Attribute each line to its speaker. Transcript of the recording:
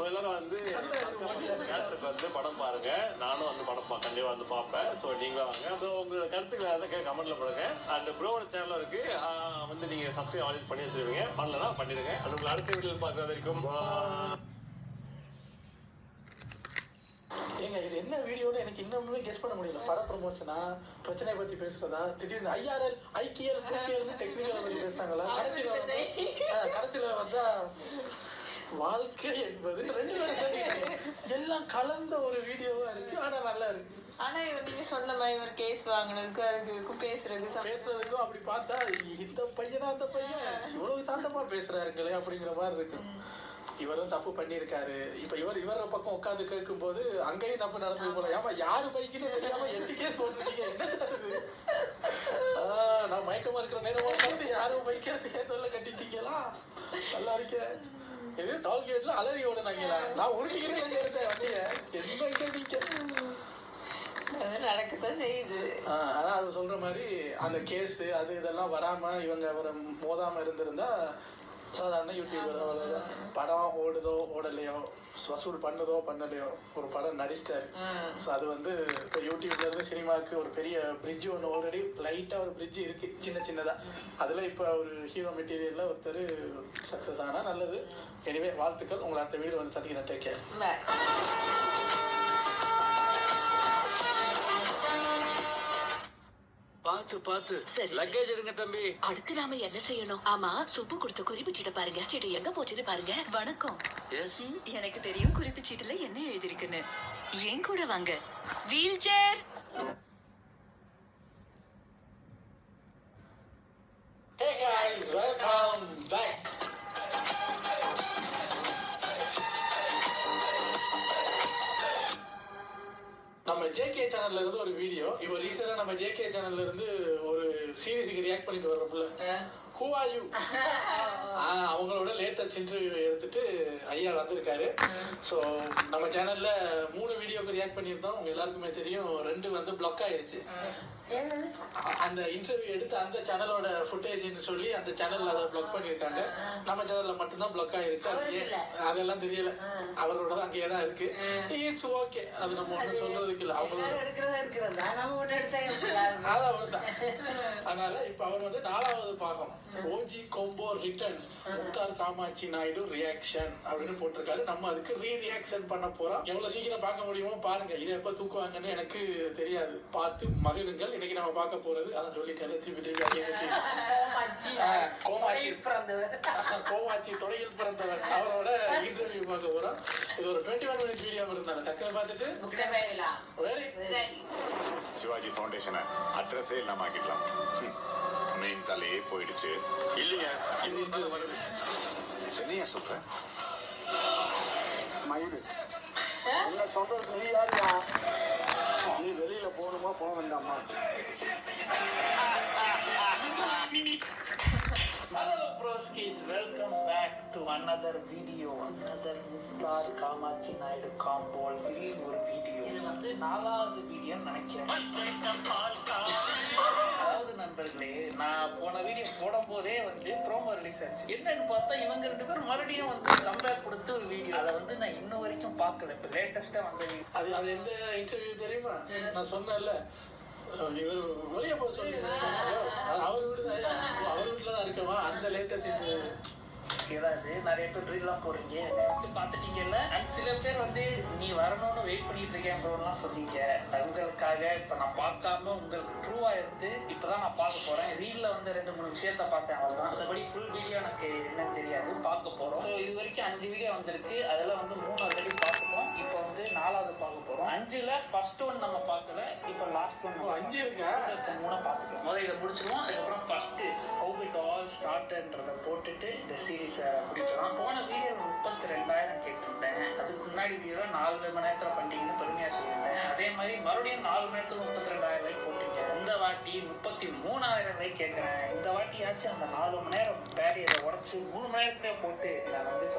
Speaker 1: எல்லாரும் வந்து தியேட்டருக்கு வந்து படம் பாருங்க. நானும் வந்து படம் கண்டிப்பா வந்து பார்ப்பேன். ஸோ நீங்களும் வாங்க. ஸோ உங்களோட கருத்துக்களை எதாவது கமெண்ட்ல போடுங்க. அந்த ப்ரோவோட சேனலும் இருக்கு, வந்து நீங்க சப்ஸ்கிரைப் ஆல்ரெடி பண்ணி வச்சிருவீங்க. பண்ணலன்னா பண்ணிடுங்க. அது உங்களை அடுத்த வீடியோவில் பார்க்குறது வரைக்கும்
Speaker 2: ஏங்க இது என்ன வீடியோன்னு எனக்கு இன்னுமே கெஸ் பண்ண முடியல. பட ப்ரமோஷனா, பிரச்சனையை பத்தி பேசுறதா, திடீர்னு ஐஆர்எல் ஐக்கியல் குக்கியல்னு டெக்னிக்கலை பத்தி பேசுறாங்களா, கடைசியில வந்தா வாழ்க்கை என்பது ரெண்டு பேரும் எல்லாம் கலந்த ஒரு வீடியோவா இருக்கு. ஆனா நல்லா இருக்கு.
Speaker 3: ஆனா நீங்க சொன்ன மாதிரி ஒரு கேஸ் வாங்கினதுக்கு அதுக்கு பேசுறதுக்கும்
Speaker 2: அப்படி பார்த்தா இந்த பையனா அந்த பையன் இவ்வளவு சாந்தமா பேசுறாருங்களே அப்படிங்கிற மாதிரி இருக்கு. இவரும் தப்பு பண்ணிருக்காரு. இப்ப இவர பக்கம் உட்காந்து கேட்கும் போது அங்கேயும் தப்பு நடந்தது போல. ஏமா யாரு பைக்குன்னு தெரியாம 8 கேஸ் போட்டுருக்கீங்க, என்ன நடக்குது? நான் மயக்கமா இருக்கிற நேரமா பார்த்து யாரும் பைக் எடுத்து கேட்டதுல கட்டிட்டீங்களா? நல்லா இருக்க. எது டால்கேட்ல அலறி ஓடுனாங்களா? நான் உருட்டிக்கிறேன் எடுத்தேன் வண்டிய. என்ன கேட்டீங்க?
Speaker 3: நடக்கத்தான் செய்யுது.
Speaker 2: ஆனா அது சொல்ற மாதிரி அந்த கேஸ் அது இதெல்லாம் வராம இவங்க அவரை மோதாம இருந்திருந்தா சாதாரண யூடியூபர். அவ்வளவுதான். படம் ஓடுதோ ஓடலையோ, வசூல் பண்ணுதோ பண்ணலையோ, ஒரு படம் நடிச்சிட்டாரு. ஸோ அது வந்து இப்போ யூடியூப்ல இருந்து சினிமாவுக்கு ஒரு பெரிய பிரிட்ஜ் ஒன்று ஆல்ரெடி லைட்டாக ஒரு பிரிட்ஜ் இருக்கு, சின்னதா. அதில் இப்போ ஒரு ஹீரோ மெட்டீரியலில் ஒருத்தர் சக்ஸஸ் ஆனால் நல்லது. எனிவே வாழ்த்துக்கள். உங்களை அடுத்த வீடியோ வந்து சந்திக்கிறேன். Take care.
Speaker 4: பாத்து லக்கேஜ் எடுங்க தம்பி.
Speaker 5: அடுத்து நாம என்ன செய்யணும்? ஆமா, சுப்பு கொடுத்த குறிப்பு சீட்டை பாருங்க. சீட்டு எங்க போச்சுன்னு பாருங்க. வணக்கம். எனக்கு தெரியும் குறிப்பு சீட்டுல என்ன எழுதிருக்குன்னு. ஏன் கூட வாங்க. Wheelchair.
Speaker 2: Hey guys, welcome back. நம்ம ஜேகே சேனல்ல இருந்து ஒரு வீடியோ. இப்போ ரீசெண்டா நம்ம ஜேகே சேனல்ல இருந்து ஒரு சீரிஸுக்கு ரியாக்ட் பண்ணிட்டு வர்றோம்ல, Who are you? அவங்களோட லேட்டஸ்ட் இன்டர்வியூ எடுத்துட்டு ஐயா வந்திருக்காரு. ஸோ நம்ம சேனல்ல 3 வீடியோக்கு ரியாக்ட் பண்ணியிருந்தோம். உங்க எல்லாருக்குமே தெரியும். 2 வந்து பிளாக் ஆயிடுச்சு. அந்த இன்டர்வியூ எடுத்து அந்த சேனலோட ஃபுட்டேஜ்னு சொல்லி அந்த சேனல்ல அதை பிளாக் பண்ணியிருக்காங்க. நம்ம சேனல்ல மட்டும்தான் பிளாக் ஆயிருக்கு. அதெல்லாம் தெரியல. அவரோட தான் அங்கேயே தான் இருக்கு. It's okay. அது நம்ம ஒன்றும் சொல்றதுக்கு இல்லை. அவங்களோட அவ்வளவுதான். அதனால இப்ப அவர் வந்து 4வது பாகம் OG combo returns Mukhtar Kamatchi Naidu reaction அப்படின்னு போட்டிருக்காரு. நம்ம அதுக்கு ரீரியாக்ஷன் பண்ண போறோம். எவ்வளவு சீக்கிரம் பார்க்க முடியுமோ பாருங்க. இதை எப்ப தூக்குவாங்கன்னு எனக்கு தெரியாது. பார்த்து மகிழுங்கள். இன்னைக்கு நம்ம பார்க்க போறது அதான் சொல்லிட்டாரு. திருப்பி கோமாட்சி தொடையில் பிறந்தவர் அவரோட இன்டர்வியூ பார்க்க போறோம். இது ஒரு 21 minute வீடியோ இருந்தாங்க. டக்குனு பார்த்துட்டு
Speaker 6: சிவாஜி ஃபவுண்டேஷனை அட்ரஸே இல்லாம ஆக்கிடலாம். மெயின் தலையே போயிடுச்சு.
Speaker 1: இல்லைங்க, இது வருது.
Speaker 6: சென்னையா சொல்றேன்.
Speaker 7: மயிறு என்ன சொல்றது? நீ யாருயா? நீ வெளியில போகணுமா போக வேண்டாமா?
Speaker 2: Hello broskies, welcome back to another video. Another Mukhtar Kamatchi Naidu combo ஒரு வீடியோ. இது வந்து 4வது வீடியோன்னு நினைக்கிறேன். அதாவது நண்பர்களே, நான் போன வீடியோ போடும் போதே வந்து ப்ரோமோ ரிலீஸ் ஆச்சு. என்னன்னு பார்த்தா இவங்க 2 பேரும் மறுபடியும் வந்து கம்பேக் கொடுத்து ஒரு வீடியோ. அதை வந்து நான் இன்ன வரைக்கும் பார்க்கல. இப்போ லேட்டஸ்டா வந்த அது எந்த இன்டர்வியூ தெரியுமா? நான் சொன்னேன்ல, இவர் வெளியே போக சொல்லி அவர் வீட்டுல தான் இருக்கவா அந்த லேட்டஸ்ட் இன்டர்வியூ. ஏதாவது நிறைய பேர் ட்ரீலாம் போறீங்க பார்த்துட்டீங்கல்ல. அண்ட் சில பேர் வந்து நீ வரணும்னு வெயிட் பண்ணிட்டு இருக்கேன் ப்ரோலாம் சொன்னீங்க. உங்களுக்காக இப்ப நான் பார்க்காம உங்களுக்கு ட்ரூவா இருந்து இப்பதான் நான் பார்க்க போறேன். ரீல்ல வந்து 2-3 விஷயத்த பார்த்தேன், அவ்வளவுதான். மற்றபடி ஃபுல் வீடியோ எனக்கு என்னன்னு தெரியாது. பார்க்க போறோம். ஸோ இது வரைக்கும் 5 வீடியோ வந்திருக்கு. அதெல்லாம் வந்து 3 ஆல்ரெடி பார்த்துட்டோம். இப்போ வந்து 4வது பார்க்க போறோம். 5ல ஃபர்ஸ்ட் ஒன் நம்ம பார்க்கல. இப்போ லாஸ்ட் ஒன் 5 இருக்கா? இப்போ 3 பார்த்துட்டோம். முதல்ல இதை முடிச்சிருவோம். அதுக்கப்புறம் ஃபர்ஸ்ட் ஹவ் இட் ஆல் ஸ்டார்ட்ன்றதை போட்டுட்டு இந்த சீரீஸை பிடிச்சிடும். போன வீடியோ 32,000 கேட்டிருந்தேன். அதுக்கு முன்னாடி வீடியோ 4 மணி நேரத்தில் பண்ணிட்டீங்கன்னு பெருமையாக சொல்லியிருந்தேன். அதே மாதிரி மறுபடியும் 4 மணி நேரத்தில் 32,000 லைக் போட்டீங்க. இந்த வாட்டி 33,000 லைக் கேட்குறேன். இந்த வாட்டியாச்சும் அந்த 4 மணி நேரம் பேரியரை உடச்சு 3 மணி நேரத்திலே போட்டு நான் வந்து